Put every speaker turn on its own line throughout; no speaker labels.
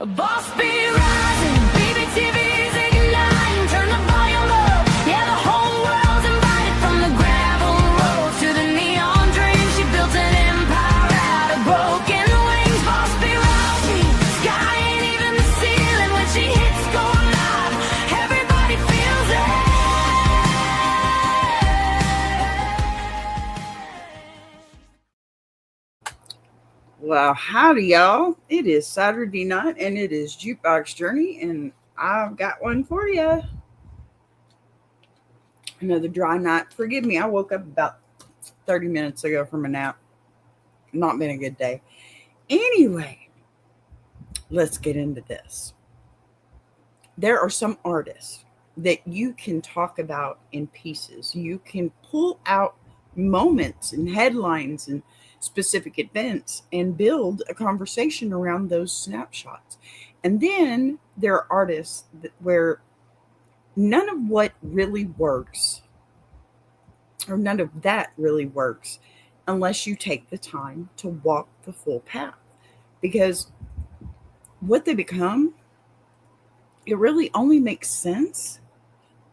A boss be rising, baby TV's igniting, turn the volume up, yeah the whole world's invited. From the gravel roads to the neon dreams, she built an empire out of broken wings. Boss be rising, sky ain't even the ceiling, when she hits go live, everybody feels it.
Well, howdy, y'all. It is Saturday night and it is Jukebox Journey, and I've got one for you. Another dry night. Forgive me, I woke up about 30 minutes ago from a nap. Not been a good day. Anyway, let's get into this. There are some artists that you can talk about in pieces. You can pull out moments and headlines and specific events and build a conversation around those snapshots. And then there are artists where none of what really works, or none of that really works, unless you take the time to walk the full path. Because what they become, it really only makes sense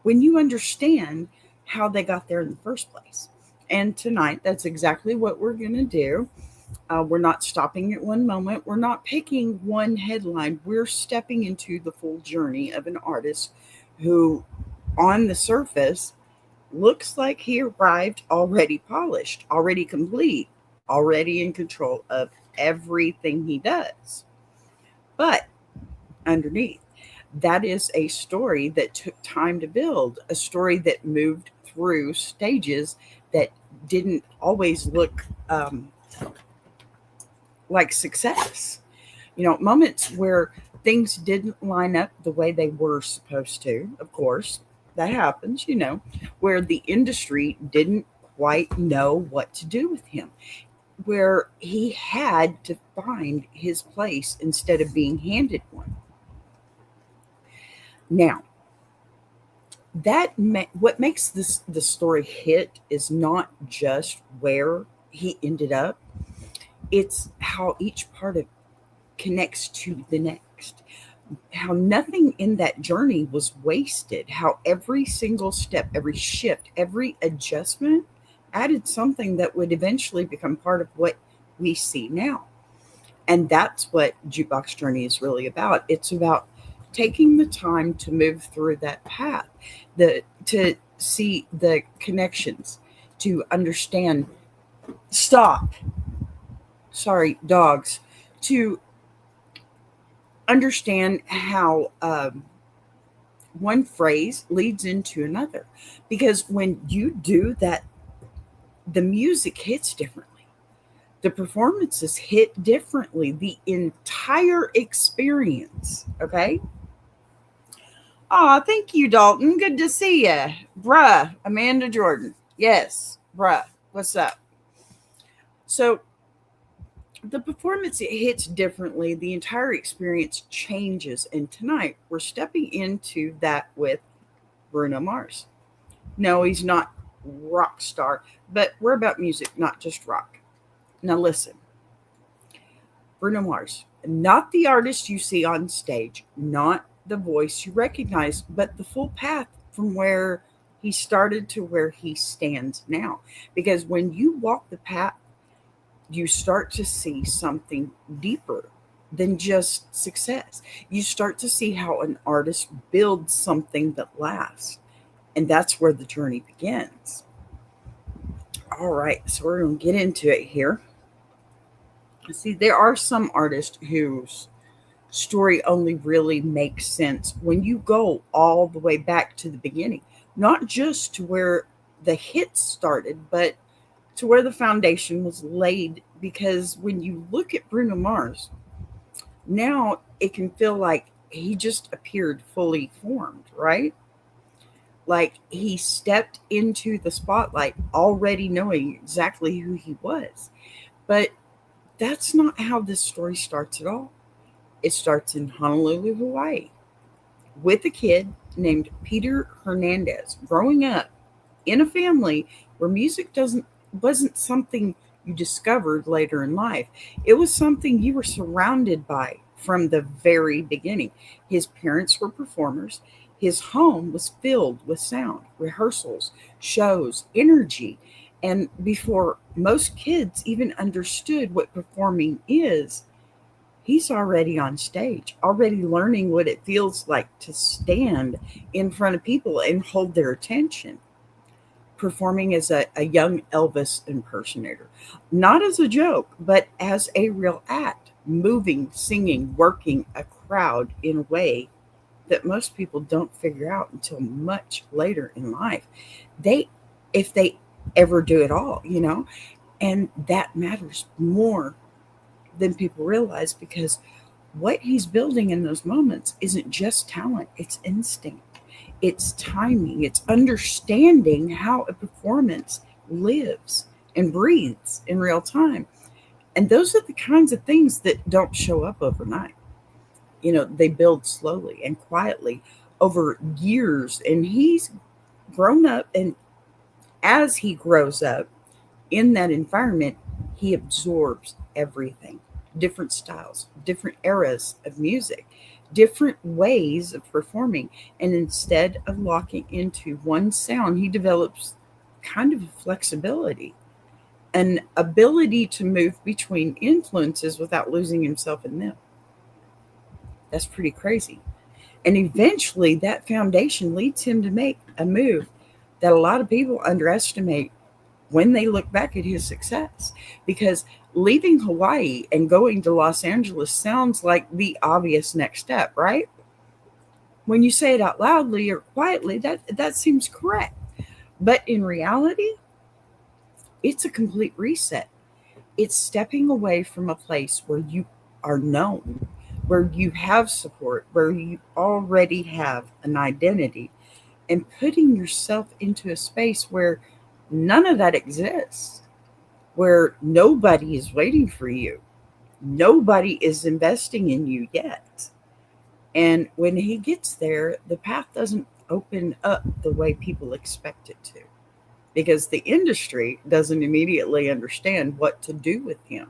when you understand how they got there in the first place. And tonight, that's exactly what we're going to do. We're not stopping at one moment. We're not picking one headline. We're stepping into the full journey of an artist who, on the surface, looks like he arrived already polished, already complete, already in control of everything he does. But underneath, that is a story that took time to build, a story that moved through stages that didn't always look like success. Moments where things didn't line up the way they were supposed to, of course. That happens, where the industry didn't quite know what to do with him, where he had to find his place instead of being handed one. Now, what makes the story hit is not just where he ended up, it's how each part of connects to the next, how nothing in that journey was wasted, how every single step, every shift, every adjustment added something that would eventually become part of what we see now. And that's what Jukebox Journey is really about. It's about taking the time to move through that path, to see the connections, to understand. Stop. Sorry, dogs. To understand how one phrase leads into another. Because when you do that, the music hits differently. The performances hit differently. The entire experience, okay? Aw, thank you, Dalton. Good to see you. Bruh, Amanda Jordan. Yes, bruh. What's up? So, the performance, it hits differently. The entire experience changes. And tonight, we're stepping into that with Bruno Mars. No, he's not rock star, but we're about music, not just rock. Now, listen. Bruno Mars, not the artist you see on stage, not the voice you recognize, but the full path from where he started to where he stands now. Because when you walk the path, you start to see something deeper than just success. You start to see how an artist builds something that lasts. And that's where the journey begins. All right, so we're going to get into it here. See, there are some artists whose story only really makes sense when you go all the way back to the beginning, not just to where the hits started, but to where the foundation was laid. Because when you look at Bruno Mars, now it can feel like he just appeared fully formed, right? Like he stepped into the spotlight already knowing exactly who he was. But that's not how this story starts at all. It starts in Honolulu, Hawaii, with a kid named Peter Hernandez growing up in a family where music wasn't something you discovered later in life. It was something you were surrounded by from the very beginning. His parents were performers. His home was filled with sound, rehearsals, shows, energy. And before most kids even understood what performing is, he's already on stage, already learning what it feels like to stand in front of people and hold their attention, performing as a young Elvis impersonator, not as a joke, but as a real act, moving, singing, working a crowd in a way that most people don't figure out until much later in life. They, if they ever do it all, and that matters more than people realize because what he's building in those moments isn't just talent, it's instinct, it's timing, it's understanding how a performance lives and breathes in real time. And those are the kinds of things that don't show up overnight. They build slowly and quietly over years. And he's grown up, and as he grows up in that environment, he absorbs everything, different styles, different eras of music, different ways of performing. And instead of locking into one sound, he develops kind of a flexibility, an ability to move between influences without losing himself in them. That's pretty crazy. And eventually, that foundation leads him to make a move that a lot of people underestimate when they look back at his success. Because leaving Hawaii and going to Los Angeles sounds like the obvious next step, right? When you say it out loudly or quietly, that seems correct. But in reality, it's a complete reset. It's stepping away from a place where you are known, where you have support, where you already have an identity, and putting yourself into a space where none of that exists, where nobody is waiting for you, nobody is investing in you yet. And when he gets there, the path doesn't open up the way people expect it to because the industry doesn't immediately understand what to do with him.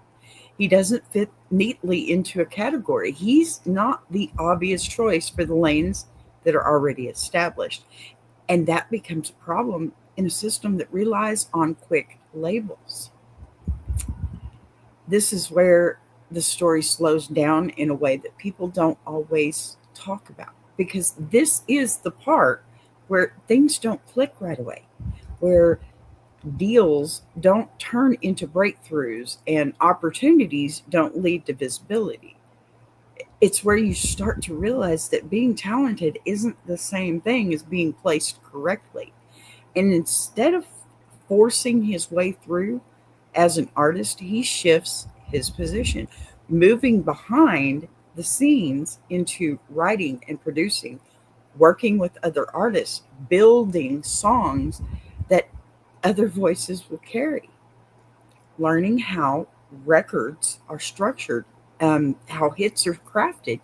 He doesn't fit neatly into a category. He's not the obvious choice for the lanes that are already established. And that becomes a problem in a system that relies on quick labels. This is where the story slows down in a way that people don't always talk about because this is the part where things don't click right away, where deals don't turn into breakthroughs and opportunities don't lead to visibility. It's where you start to realize that being talented isn't the same thing as being placed correctly. And instead of forcing his way through as an artist, he shifts his position, moving behind the scenes into writing and producing, working with other artists, building songs that other voices will carry, learning how records are structured, how hits are crafted,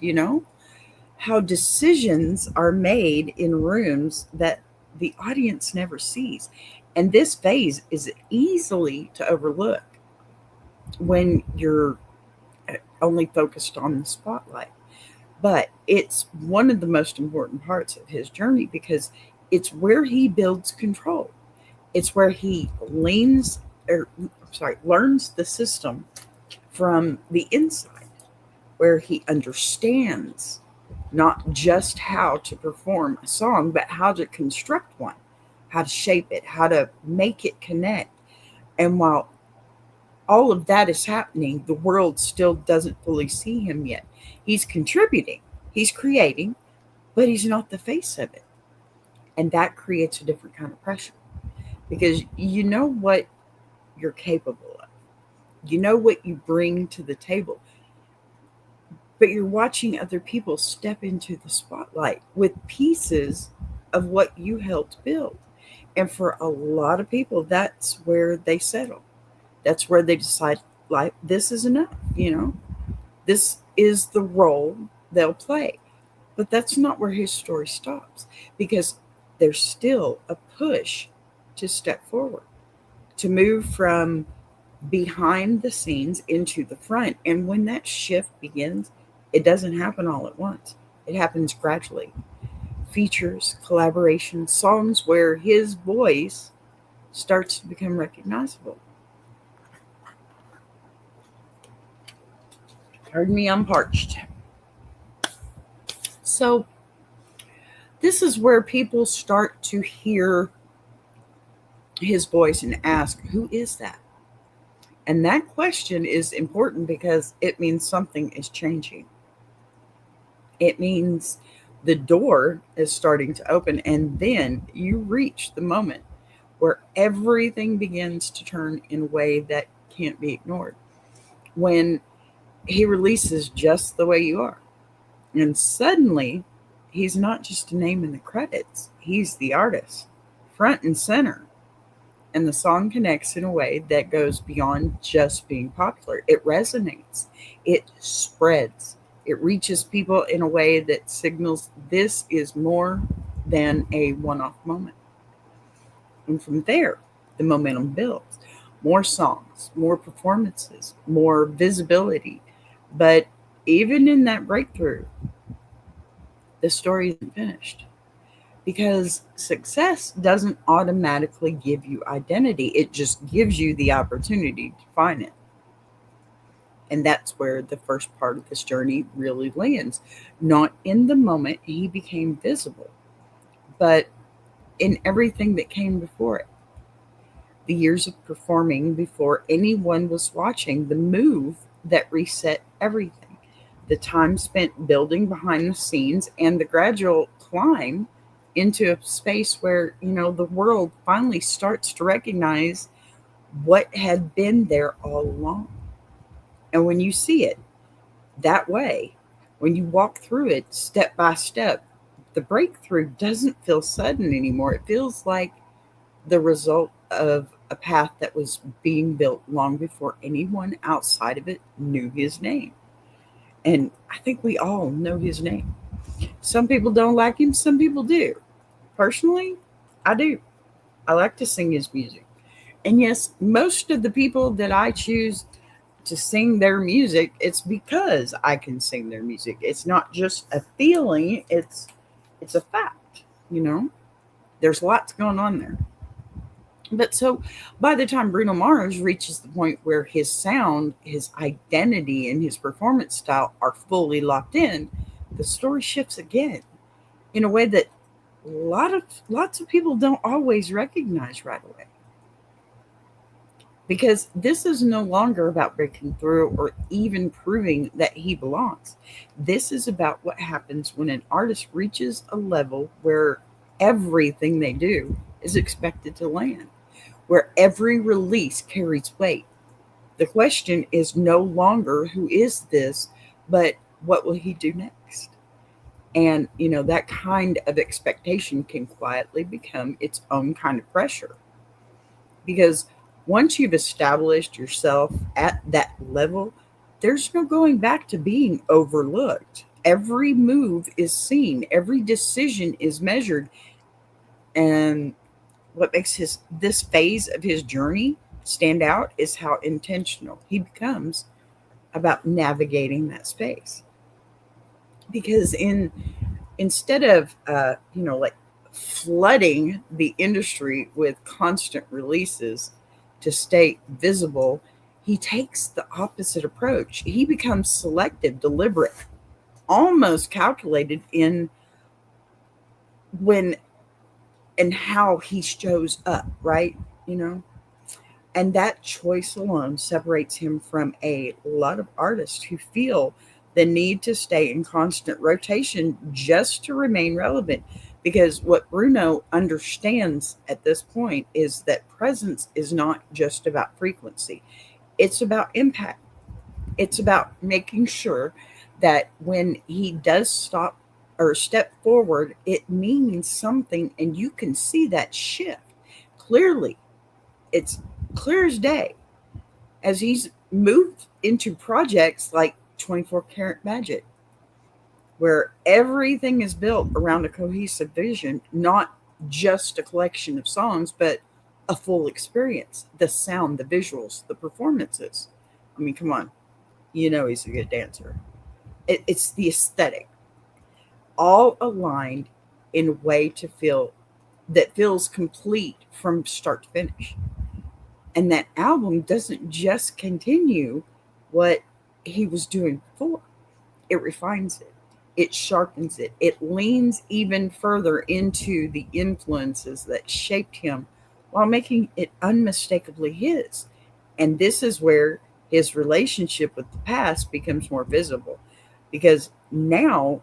how decisions are made in rooms that the audience never sees. And this phase is easily to overlook when you're only focused on the spotlight. But it's one of the most important parts of his journey because it's where he builds control. It's where he learns the system from the inside, where he understands not just how to perform a song, but how to construct one, how to shape it, how to make it connect. And while all of that is happening, the world still doesn't fully see him yet. He's contributing, he's creating, but he's not the face of it. And that creates a different kind of pressure because you know what you're capable of, you know what you bring to the table, but you're watching other people step into the spotlight with pieces of what you helped build. And for a lot of people, that's where they settle. That's where they decide, like, this is enough. This is the role they'll play. But that's not where his story stops because there's still a push to step forward, to move from behind the scenes into the front. And when that shift begins, It doesn't happen all at once, it happens gradually. Features, collaborations, songs where his voice starts to become recognizable. Pardon me, I'm parched. So, this is where people start to hear his voice and ask, who is that? And that question is important because it means something is changing. It means the door is starting to open, and then you reach the moment where everything begins to turn in a way that can't be ignored. When he releases Just the Way You Are, and suddenly he's not just a name in the credits, he's the artist, front and center. And the song connects in a way that goes beyond just being popular. It resonates, it spreads, it reaches people in a way that signals this is more than a one off moment. And from there, the momentum builds. More songs, more performances, more visibility. But even in that breakthrough, the story isn't finished because success doesn't automatically give you identity. It just gives you the opportunity to find it. And that's where the first part of this journey really lands. Not in the moment he became visible, but in everything that came before it. The years of performing before anyone was watching, the move that reset everything, the time spent building behind the scenes, and the gradual climb into a space where, the world finally starts to recognize what had been there all along. And when you see it that way, when you walk through it step by step, the breakthrough doesn't feel sudden anymore. It feels like the result of a path that was being built long before anyone outside of it knew his name. And I think we all know his name. Some people don't like him, some people do. Personally, I do. I like to sing his music. And yes, most of the people that I choose to sing their music, it's because I can sing their music. It's not just a feeling, it's a fact, you know. There's lots going on there. But so by the time Bruno Mars reaches the point where his sound, his identity, and his performance style are fully locked in, the story shifts again in a way that lots of people don't always recognize right away. Because this is no longer about breaking through or even proving that he belongs. This is about what happens when an artist reaches a level where everything they do is expected to land, where every release carries weight. The question is no longer who is this, but what will he do next? And, that kind of expectation can quietly become its own kind of pressure. Because once you've established yourself at that level, there's no going back to being overlooked. Every move is seen, every decision is measured. And what makes this phase of his journey stand out is how intentional he becomes about navigating that space. Because instead of like flooding the industry with constant releases to stay visible, he takes the opposite approach. He becomes selective, deliberate, almost calculated in when and how he shows up, right? You know, and that choice alone separates him from a lot of artists who feel the need to stay in constant rotation just to remain relevant. Because what Bruno understands at this point is that presence is not just about frequency, it's about impact. It's about making sure that when he does stop or step forward, it means something, and you can see that shift clearly. It's clear as day as he's moved into projects like 24 Karat Magic, where everything is built around a cohesive vision, not just a collection of songs, but a full experience. The sound, the visuals, the performances. I mean, come on, he's a good dancer. It's the aesthetic, all aligned in a way to feel that feels complete from start to finish. And that album doesn't just continue what he was doing before, it refines it, it sharpens it, it leans even further into the influences that shaped him while making it unmistakably his. And this is where his relationship with the past becomes more visible, because now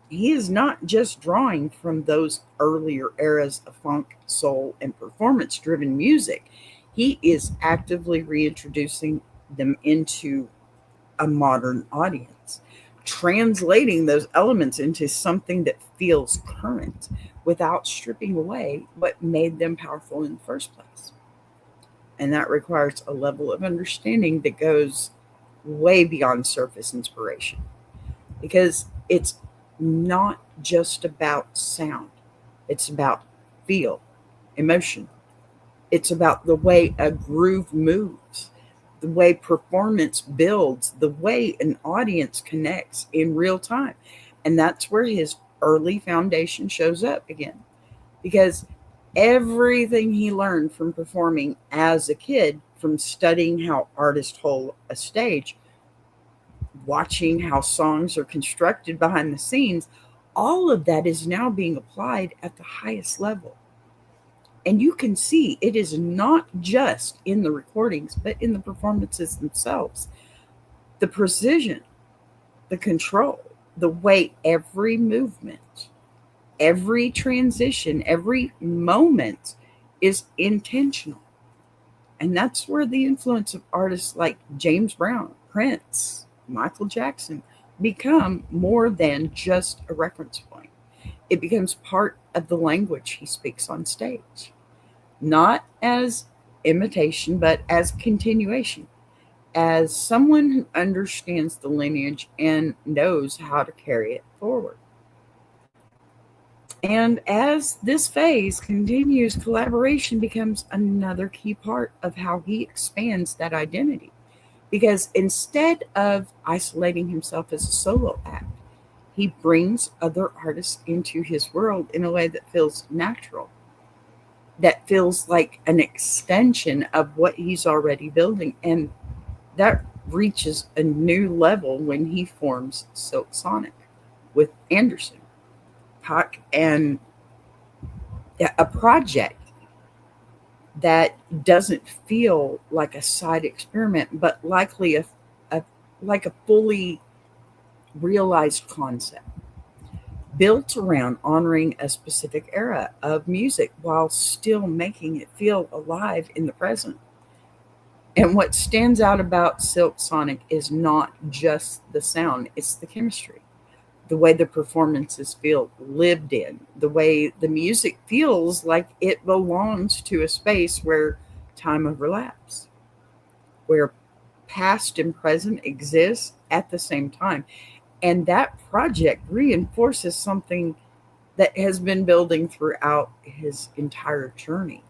he is not just drawing from those earlier eras of funk, soul, and performance driven music. He is actively reintroducing them into a modern audience, translating those elements into something that feels current without stripping away what made them powerful in the first place. And that requires a level of understanding that goes way beyond surface inspiration, because it's not just about sound, it's about feel, emotion. It's about the way a groove moves, the way performance builds, the way an audience connects in real time. And that's where his early foundation shows up again, because everything he learned from performing as a kid, from studying how artists hold a stage, watching how songs are constructed behind the scenes, all of that is now being applied at the highest level. And you can see it is not just in the recordings, but in the performances themselves. The precision, the control, the way every movement, every transition, every moment is intentional. And that's where the influence of artists like James Brown, Prince, Michael Jackson become more than just a reference point. It becomes part of the language he speaks on stage, not as imitation, but as continuation, as someone who understands the lineage and knows how to carry it forward. And as this phase continues, collaboration becomes another key part of how he expands that identity. Because instead of isolating himself as a solo act, he brings other artists into his world in a way that feels natural, that feels like an extension of what he's already building. And that reaches a new level when he forms Silk Sonic with Anderson, Puck, and a project that doesn't feel like a side experiment, but likely a like a fully realized concept built around honoring a specific era of music while still making it feel alive in the present. And what stands out about Silk Sonic is not just the sound, it's the chemistry, the way the performances feel lived in, the way the music feels like it belongs to a space where time overlaps, where past and present exist at the same time. And that project reinforces something that has been building throughout his entire journey,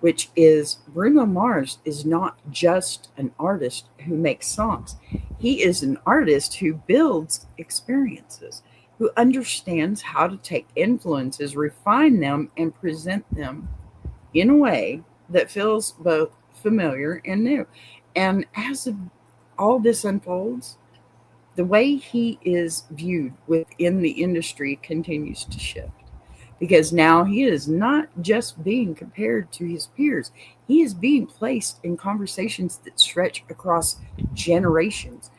which is Bruno Mars is not just an artist who makes songs. He is an artist who builds experiences, who understands how to take influences, refine them, and present them in a way that feels both familiar and new. And as all this unfolds, the way he is viewed within the industry continues to shift, because now he is not just being compared to his peers, he is being placed in conversations that stretch across generations.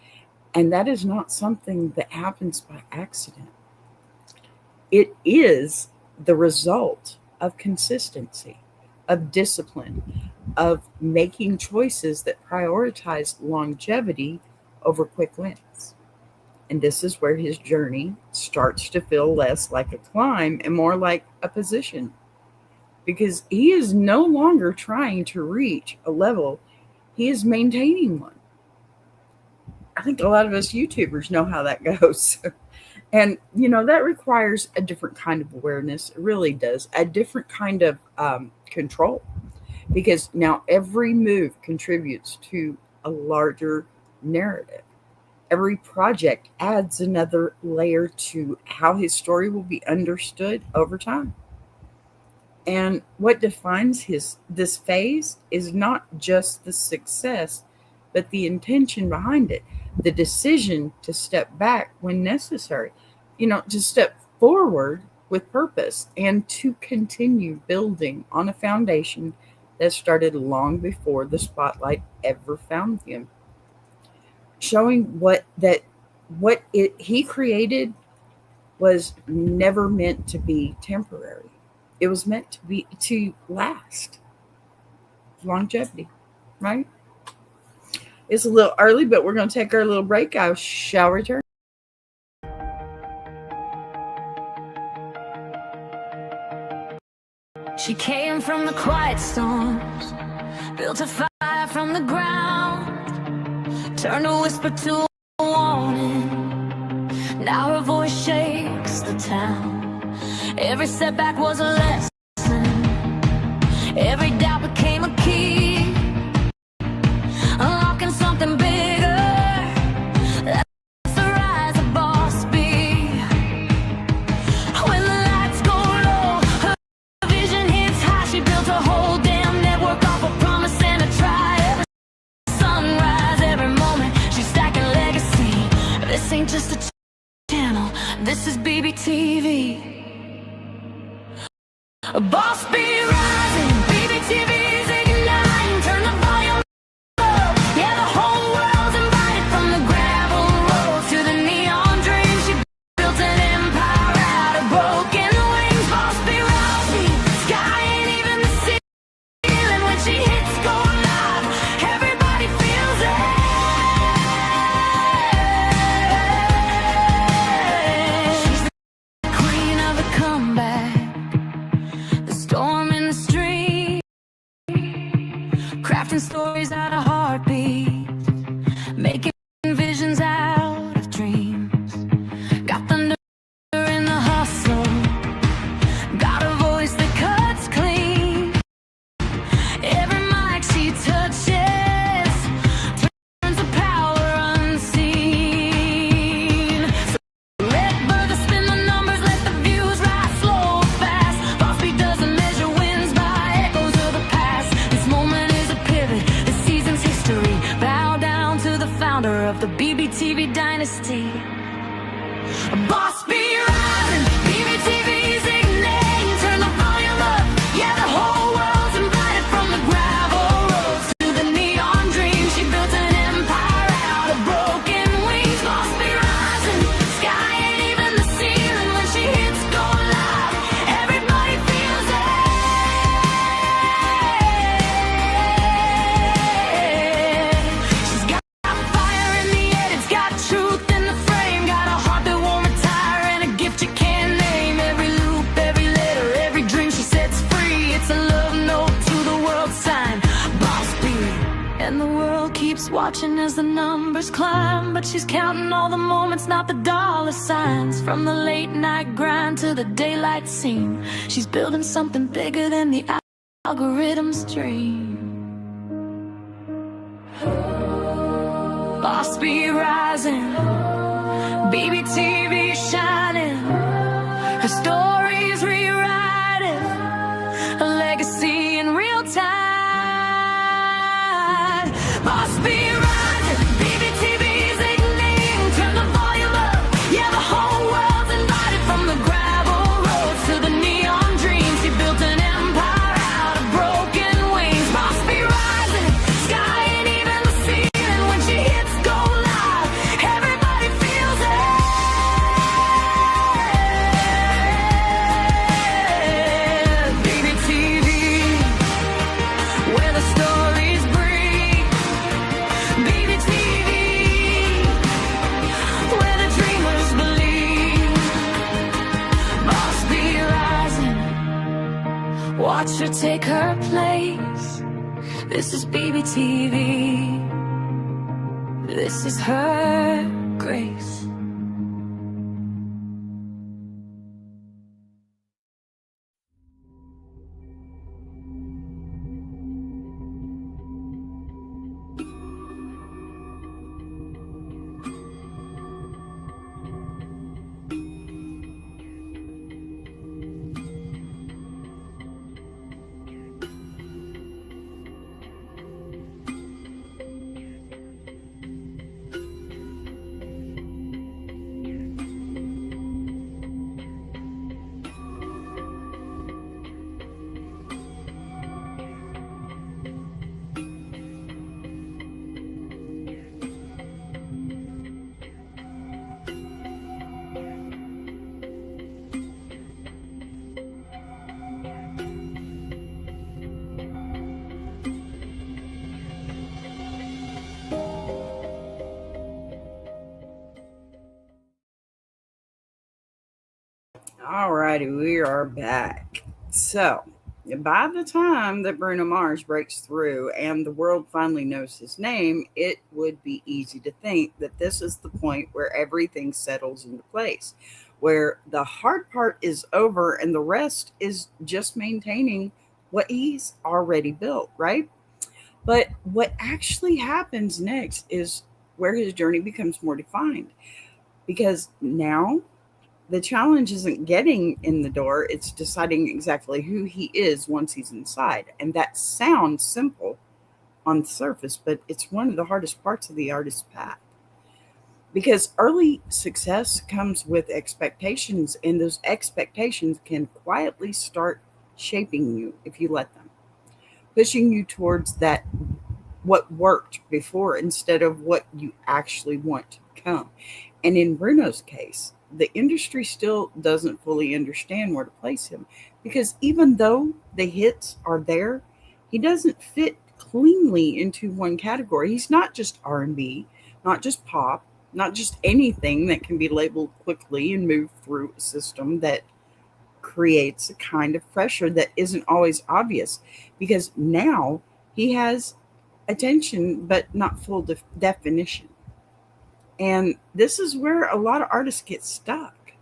And that is not something that happens by accident. It is the result of consistency, of discipline, of making choices that prioritize longevity over quick wins. And this is where his journey starts to feel less like a climb and more like a position, because he is no longer trying to reach a level, he is maintaining one. I think a lot of us YouTubers know how that goes. And, that requires a different kind of awareness. It really does. A different kind of control, because now every move contributes to a larger narrative. Every project adds another layer to how his story will be understood over time. And what defines his this phase is not just the success, but the intention behind it, the decision to step back when necessary, to step forward with purpose and to continue building on a foundation that started long before the spotlight ever found him, showing what he created was never meant to be temporary. It was meant to last, longevity, right? It's a little early, but we're going to take our little break. I shall return.
She came from the quiet storms, built a fire from the ground, turned a whisper to a warning. Now her voice shakes the town. Every setback was a lesson, every doubt became a key, unlocking something bigger. That's the rise of Boss B. When the lights go low, her vision hits high. She built a whole damn network off a promise and a try. Every sunrise, every moment, she's stacking legacy. This ain't just a channel, this is BBTV. A boss be rising, BBTV's igniting. Turn the volume up, yeah, the whole world's invited. From the gravel roads to the neon dreams, she built an empire out of broken wings. Boss be rising, sky ain't even the ceiling. When she hits go live, everybody feels it. She's the queen of the comeback, storm in the street, crafting stories out of heartbeats, making visions out of dreams. Got thunder in the hustle, got a voice that cuts clean. Every mic she touches turns to power unseen. Let birds spin the numbers, let the views rise slow or fast. Boss beat doesn't measure wins by echoes of the past. This moment is a pivot, this season's history. Bow down to the founder of the BBTV dynasty. Boss be rising, BBTV's igniting. Turn the volume up, yeah, the whole world's invited. From the gravel roads to the neon dreams, she built an empire out of broken wings. Boss be rising, sky ain't even the ceiling. When she hits go live, everybody feels it. She's got fire in the head, it's got truth in the frame, got a heart that won't retire and a gift you can't name. Every loop, every letter, every dream she sets free, it's a love note to the world sign. Boss B. And the world keeps watching as the numbers climb, but she's counting all the moments, not the dollar signs. From the late night grind to the daylight scene, she's building something bigger than the algorithm's dream. Boss be rising, BBTV shining. Her story's rewriting a legacy in real time. Boss be rising, BBTV's igniting. Turn the volume up, yeah, the whole world's invited. From the gravel roads to the neon dreams, she built an empire out of broken wings. Boss be rising, sky ain't even the ceiling. When she hits go live, everybody feels it. BBTV, where the stories breathe. BBTV, where the dreamers believe. Boss be rising, watch her take her place. This is BBTV, this is her grace.
All righty, we are back. So, by the time that Bruno Mars breaks through and the world finally knows his name, it would be easy to think that this is the point where everything settles into place, where the hard part is over and the rest is just maintaining what he's already built, right? But what actually happens next is where his journey becomes more defined because now the challenge isn't getting in the door, it's deciding exactly who he is once he's inside. And that sounds simple on the surface, but it's one of the hardest parts of the artist's path. Because early success comes with expectations, and those expectations can quietly start shaping you if you let them, pushing you towards that what worked before instead of what you actually want to become. And in Bruno's case, the industry still doesn't fully understand where to place him because even though the hits are there, he doesn't fit cleanly into one category. He's not just R&B, not just pop, not just anything that can be labeled quickly and move through a system that creates a kind of pressure that isn't always obvious because now he has attention but not full definition. And this is where a lot of artists get stuck,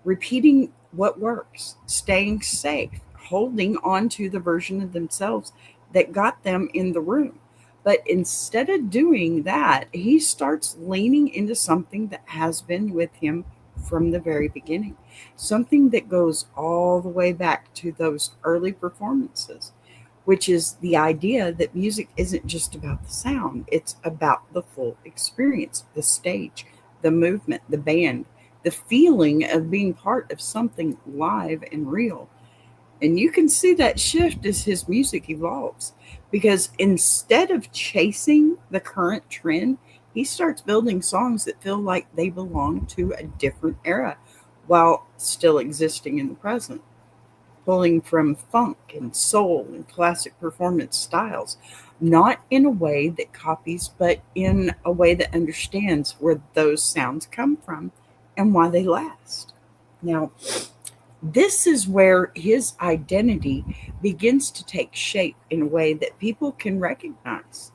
repeating what works, staying safe, holding on to the version of themselves that got them in the room. But instead of doing that, he starts leaning into something that has been with him from the very beginning, something that goes all the way back to those early performances, which is the idea that music isn't just about the sound, it's about the full experience, the stage, the movement, the band, the feeling of being part of something live and real. And you can see that shift as his music evolves because instead of chasing the current trend, he starts building songs that feel like they belong to a different era while still existing in the present, pulling from funk and soul and classic performance styles, not in a way that copies, but in a way that understands where those sounds come from and why they last. Now, this is where his identity begins to take shape in a way that people can recognize.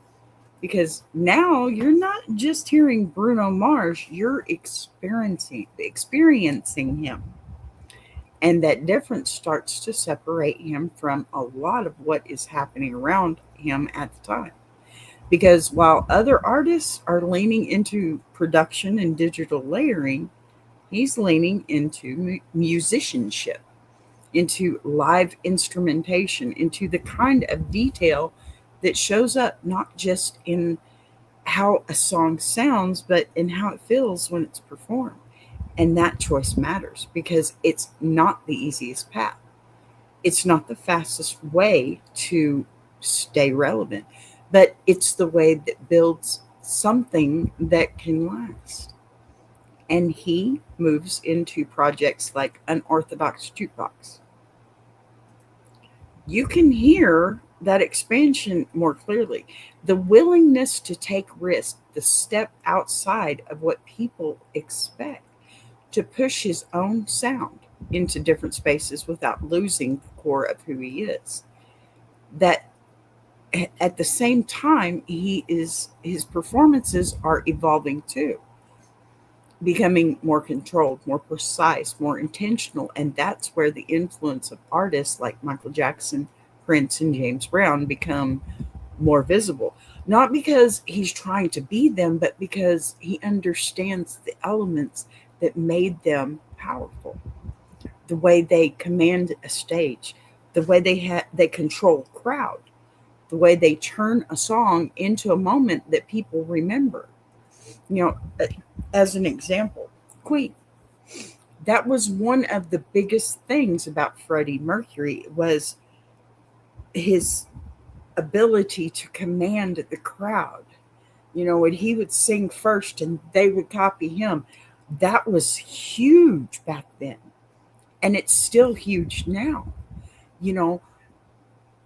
Because now you're not just hearing Bruno Mars, you're experiencing him, and that difference starts to separate him from a lot of what is happening around him at the time. Because while other artists are leaning into production and digital layering, he's leaning into musicianship, into live instrumentation, into the kind of detail that shows up not just in how a song sounds, but in how it feels when it's performed. And that choice matters because it's not the easiest path. It's not the fastest way to stay relevant, but it's the way that builds something that can last. And he moves into projects like Unorthodox Jukebox. You can hear that expansion more clearly. The willingness to take risks, the step outside of what people expect, to push his own sound into different spaces without losing the core of who he is. That at the same time his performances are evolving too, becoming more controlled, more precise, more intentional, and that's where the influence of artists like Michael Jackson, Prince, and James Brown become more visible. Not because he's trying to be them, but because he understands the elements that made them powerful. The way they command a stage, the way they control a crowd, the way they turn a song into a moment that people remember. You know, as an example, Queen. That was one of the biggest things about Freddie Mercury was his ability to command the crowd. You know, when he would sing first and they would copy him, that was huge back then. And it's still huge now. You know,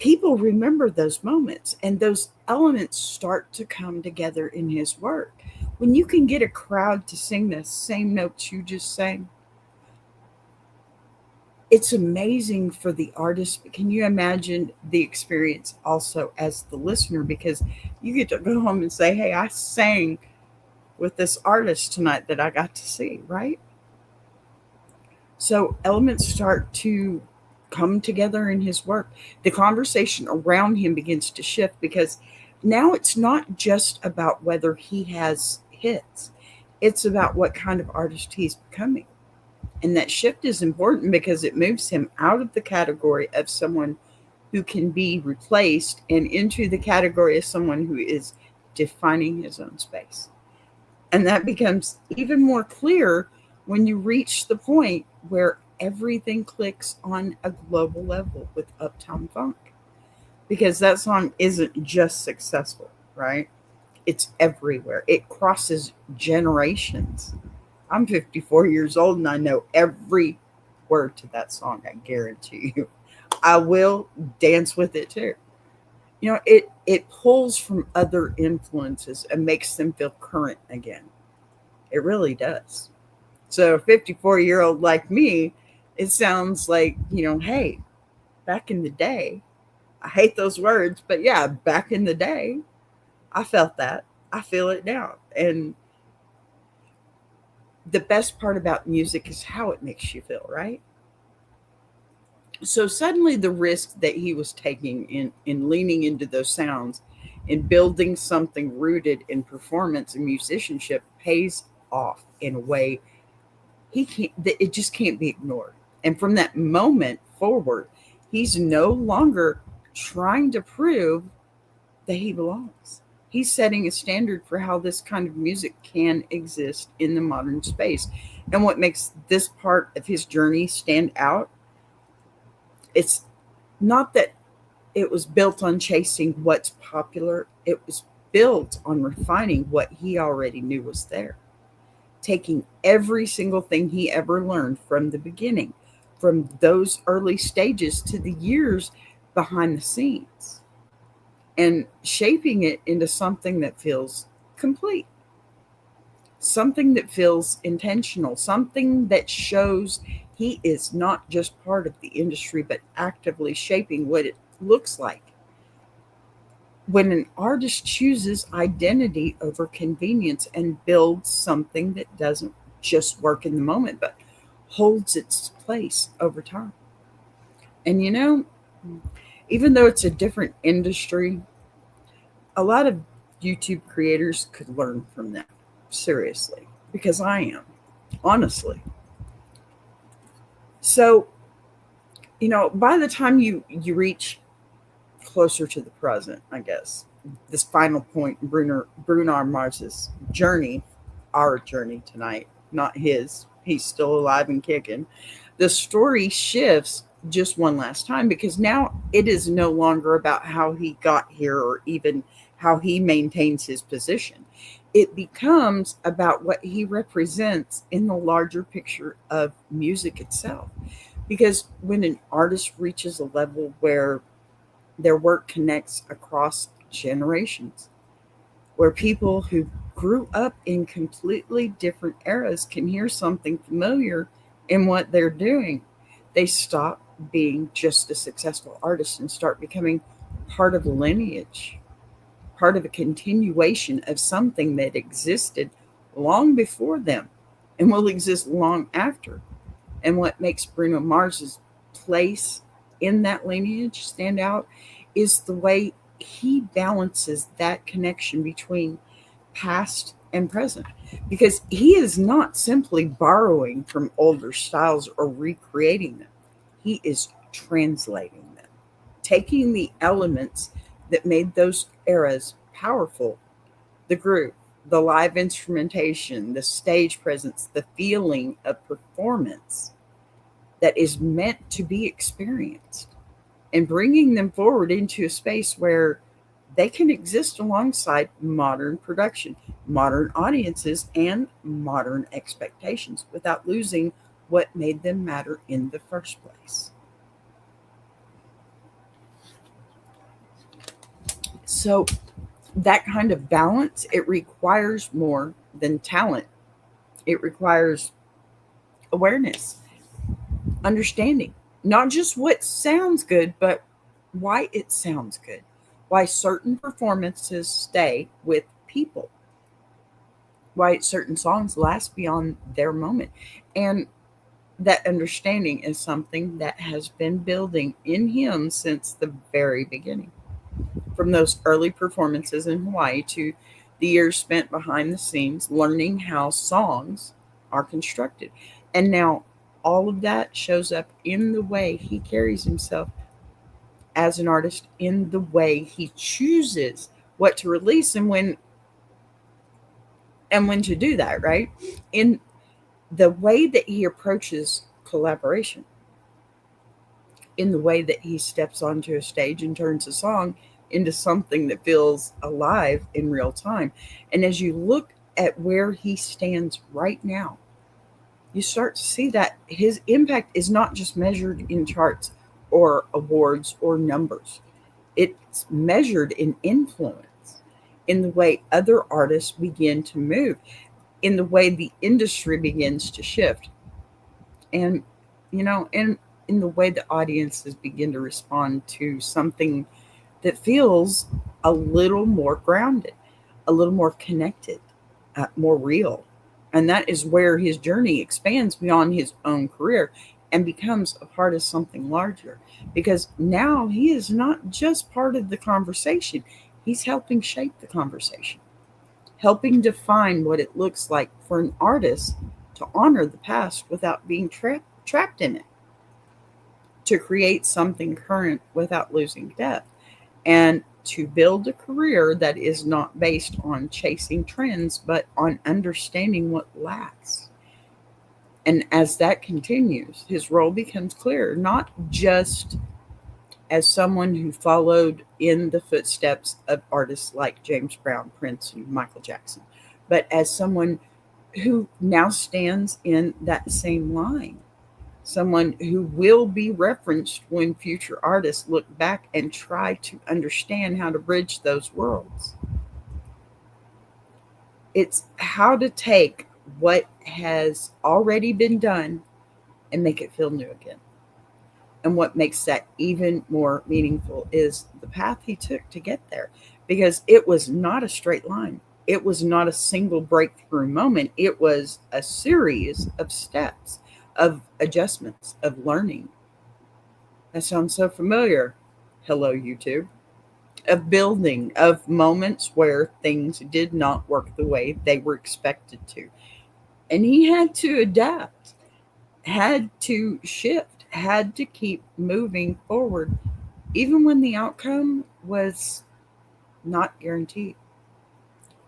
people remember those moments and those elements start to come together in his work. When you can get a crowd to sing the same notes you just sang, it's amazing for the artist. But can you imagine the experience also as the listener? Because you get to go home and say, hey, I sang with this artist tonight that I got to see, right? So elements start to come together in his work. The conversation around him begins to shift because now it's not just about whether he has hits, it's about what kind of artist he's becoming. And that shift is important because it moves him out of the category of someone who can be replaced and into the category of someone who is defining his own space. And that becomes even more clear when you reach the point where everything clicks on a global level with Uptown Funk. Because that song isn't just successful, right? It's everywhere, it crosses generations. I'm 54 years old and I know every word to that song, I guarantee you. I will dance with it too. It pulls from other influences and makes them feel current again. It really does. So a 54-year-old like me, it sounds like, hey, back in the day, I hate those words, but yeah, back in the day, I felt that. I feel it now. And the best part about music is how it makes you feel, right? So suddenly the risk that he was taking in leaning into those sounds and building something rooted in performance and musicianship pays off in a way he can't that it just can't be ignored. And from that moment forward, he's no longer trying to prove that he belongs. He's setting a standard for how this kind of music can exist in the modern space. And what makes this part of his journey stand out, it's not that it was built on chasing what's popular, it was built on refining what he already knew was there, taking every single thing he ever learned from the beginning, from those early stages to the years behind the scenes, and shaping it into something that feels complete, something that feels intentional, something that shows he is not just part of the industry, but actively shaping what it looks like. When an artist chooses identity over convenience and builds something that doesn't just work in the moment, but holds its place over time. And even though it's a different industry, a lot of YouTube creators could learn from that. Seriously, because I am, honestly. So, by the time you reach closer to the present, I guess, this final point in Bruno Mars's journey, our journey tonight, not his. He's still alive and kicking. The story shifts just one last time because now it is no longer about how he got here or even how he maintains his position. It becomes about what he represents in the larger picture of music itself. Because when an artist reaches a level where their work connects across generations, where people who grew up in completely different eras can hear something familiar in what they're doing, they stop being just a successful artist and start becoming part of a lineage, part of a continuation of something that existed long before them and will exist long after. And what makes Bruno Mars's place in that lineage stand out is the way he balances that connection between past and present. Because he is not simply borrowing from older styles or recreating them, he is translating them, taking the elements that made those eras powerful, the groove, the live instrumentation, the stage presence, the feeling of performance that is meant to be experienced, and bringing them forward into a space where they can exist alongside modern production, modern audiences, and modern expectations without losing what made them matter in the first place. So, that kind of balance, it requires more than talent. It requires awareness, understanding, Not just what sounds good, but why it sounds good, why certain performances stay with people, why certain songs last beyond their moment. And that understanding is something that has been building in him since the very beginning. From those early performances in Hawaii to the years spent behind the scenes learning how songs are constructed. And now all of that shows up in the way he carries himself as an artist, in the way he chooses what to release and when to do that, right? In the way that he approaches collaboration, in the way that he steps onto a stage and turns a song into something that feels alive in real time. And as you look at where he stands right now, you start to see that his impact is not just measured in charts or awards or numbers. It's measured in influence, in the way other artists begin to move, in the way the industry begins to shift, and and in the way the audiences begin to respond to something that feels a little more grounded, a little more connected, more real. And that is where his journey expands beyond his own career and becomes a part of something larger. Because now he is not just part of the conversation, he's helping shape the conversation, helping define what it looks like for an artist to honor the past without being trapped in it, to create something current without losing depth, and to build a career that is not based on chasing trends, but on understanding what lasts. And as that continues, his role becomes clearer, not just as someone who followed in the footsteps of artists like James Brown, Prince, and Michael Jackson, but as someone who now stands in that same line, someone who will be referenced when future artists look back and try to understand how to bridge those worlds. It's how to take what has already been done and make it feel new again. And what makes that even more meaningful is the path he took to get there, because it was not a straight line. It was not a single breakthrough moment. It was a series of steps, of adjustments, of learning. That sounds so familiar. Hello, YouTube. Of building, of moments where things did not work the way they were expected to. And he had to adapt, had to shift, had to keep moving forward, even when the outcome was not guaranteed.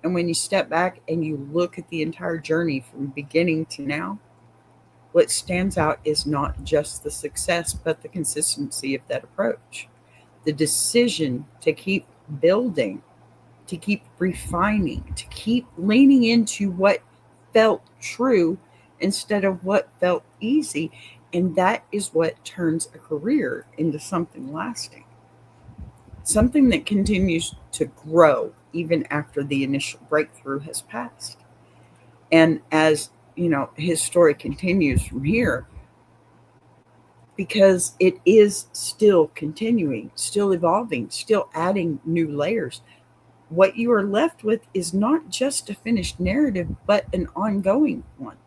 And when you step back and you look at the entire journey from beginning to now, what stands out is not just the success, but the consistency of that approach. The decision to keep building, to keep refining, to keep leaning into what felt true instead of what felt easy. And that is what turns a career into something lasting, something that continues to grow even after the initial breakthrough has passed. And as his story continues from here, because it is still continuing, still evolving, still adding new layers. What you are left with is not just a finished narrative, but an ongoing one.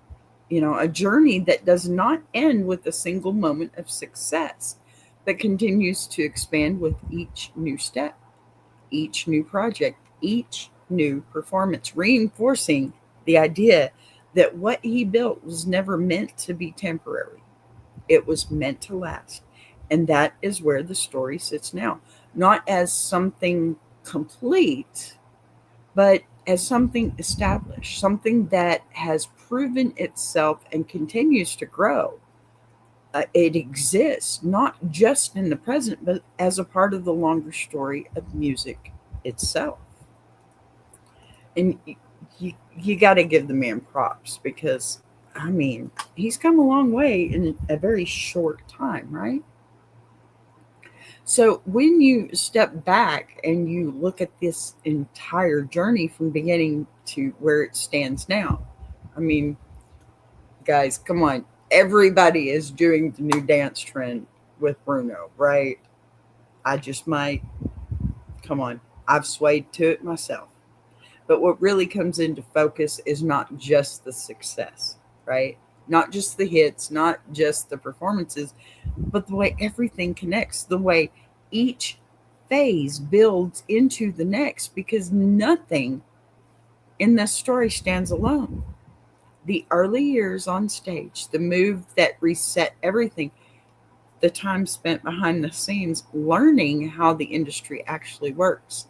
A journey that does not end with a single moment of success, but continues to expand with each new step, each new project, each new performance, reinforcing the idea that what he built was never meant to be temporary. It was meant to last. And that is where the story sits now. Not as something complete, but as something established, something that has proven itself and continues to grow. It exists not just in the present, but as a part of the longer story of music itself. And you got to give the man props, because, I mean, he's come a long way in a very short time, right? So when you step back and you look at this entire journey from beginning to where it stands now, I mean, guys, come on. Everybody is doing the new dance trend. with Bruno, right? I just might. Come on. I've swayed to it myself. But what really comes into focus is not just the success, right? Not just the hits, not just the performances, but the way everything connects, the way each phase builds into the next, because nothing in this story stands alone. The early years on stage, the move that reset everything, the time spent behind the scenes learning how the industry actually works,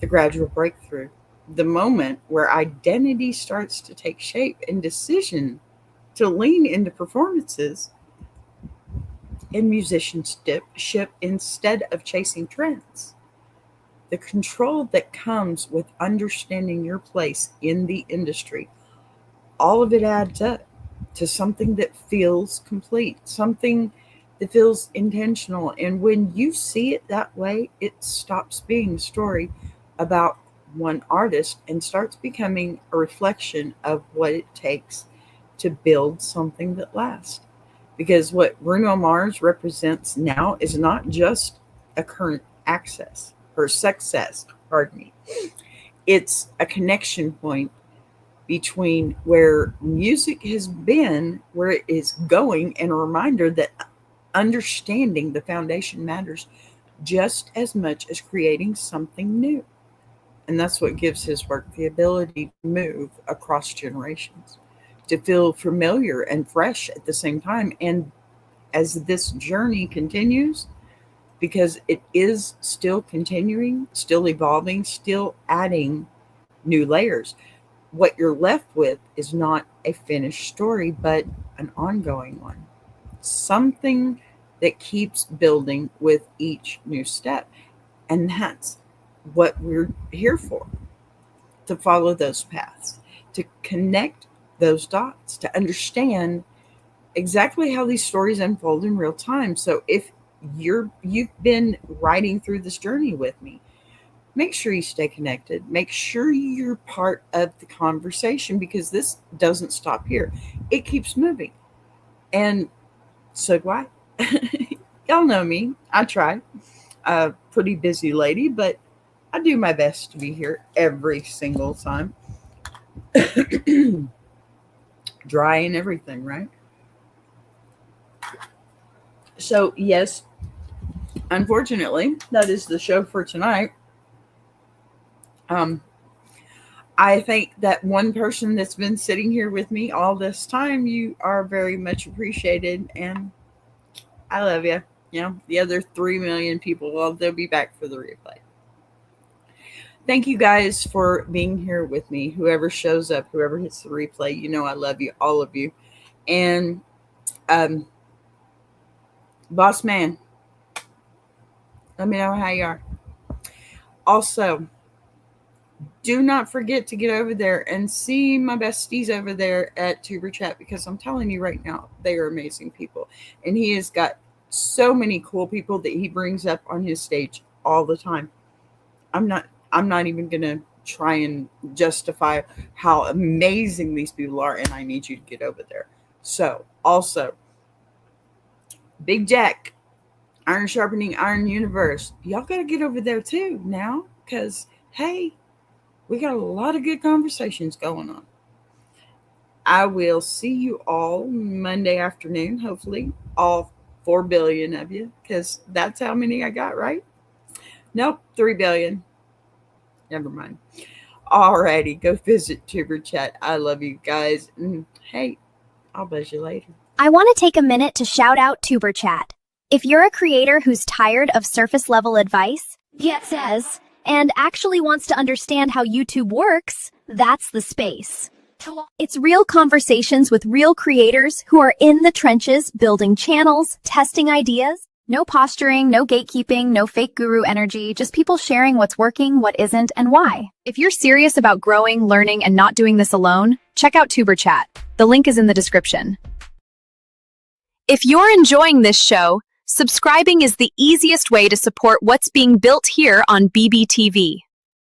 the gradual breakthrough, the moment where identity starts to take shape and decision to lean into performances and musicianship instead of chasing trends. The control that comes with understanding your place in the industry, all of it adds up to something that feels complete, something that feels intentional. And when you see it that way, it stops being a story about one artist and starts becoming a reflection of what it takes to build something that lasts. Because what Bruno Mars represents now is not just a current access or success, pardon me. It's a connection point between where music has been, where it is going, and a reminder that understanding the foundation matters just as much as creating something new. And that's what gives his work the ability to move across generations, to feel familiar and fresh at the same time. And as this journey continues, because it is still continuing, still evolving, still adding new layers, what you're left with is not a finished story, but an ongoing one. Something that keeps building with each new step. And that's what we're here for, to follow those paths, to connect those dots, to understand exactly how these stories unfold in real time. So if you've been riding through this journey with me, make sure you stay connected. Make sure you're part of the conversation, because this doesn't stop here. It keeps moving. And so do I. Y'all know me. I try. Pretty busy lady, but I do my best to be here every single time. Dry and everything, right? So, yes, unfortunately, that is the show for tonight. Um, I think that one person that's been sitting here with me all this time, you are very much appreciated, and I love you. You know, the other 3 million people, well, they'll be back for the replay. Thank you guys for being here with me. Whoever shows up, whoever hits the replay, you know I love you, all of you. And boss man, let me know how you are. Also, do not forget to get over there and see my besties over there at Tuber Chat, because I'm telling you right now, they are amazing people. And he has got so many cool people that he brings up on his stage all the time. I'm not even going to try and justify how amazing these people are, and I need you to get over there. So, also, Big Jack, Iron Sharpening Iron Universe, y'all got to get over there too now, because, hey, we got a lot of good conversations going on. I will see you all Monday afternoon, hopefully, all 4 billion of you, because that's how many I got, right? Nope, 3 billion. Never mind. Alrighty, go visit Tuber Chat. I love you guys. And hey, I'll buzz you later.
I want to take a minute to shout out Tuber Chat. If you're a creator who's tired of surface level advice, says, and actually wants to understand how YouTube works, that's the space. It's real conversations with real creators who are in the trenches, building channels, testing ideas. No posturing, no gatekeeping, no fake guru energy, just people sharing what's working, what isn't, and why. If you're serious about growing, learning, and not doing this alone, check out Tuber Chat. The link is in the description. If you're enjoying this show, subscribing is the easiest way to support what's being built here on BBTV.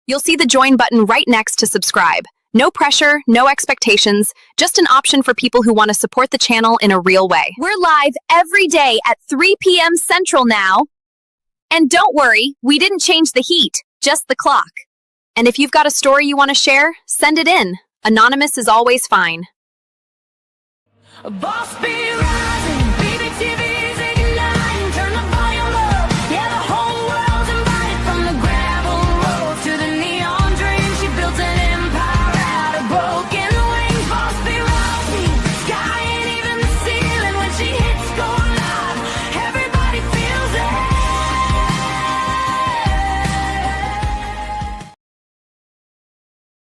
You'll see the join button right next to subscribe.
No pressure, no expectations, just an option for people who want to support the channel in a real way.
We're live every day at 3 p.m. Central now.
And don't worry, we didn't change the heat, just the clock. And if you've got a story you want to share, send it in. Anonymous is always fine.
Boss be rising, baby TV.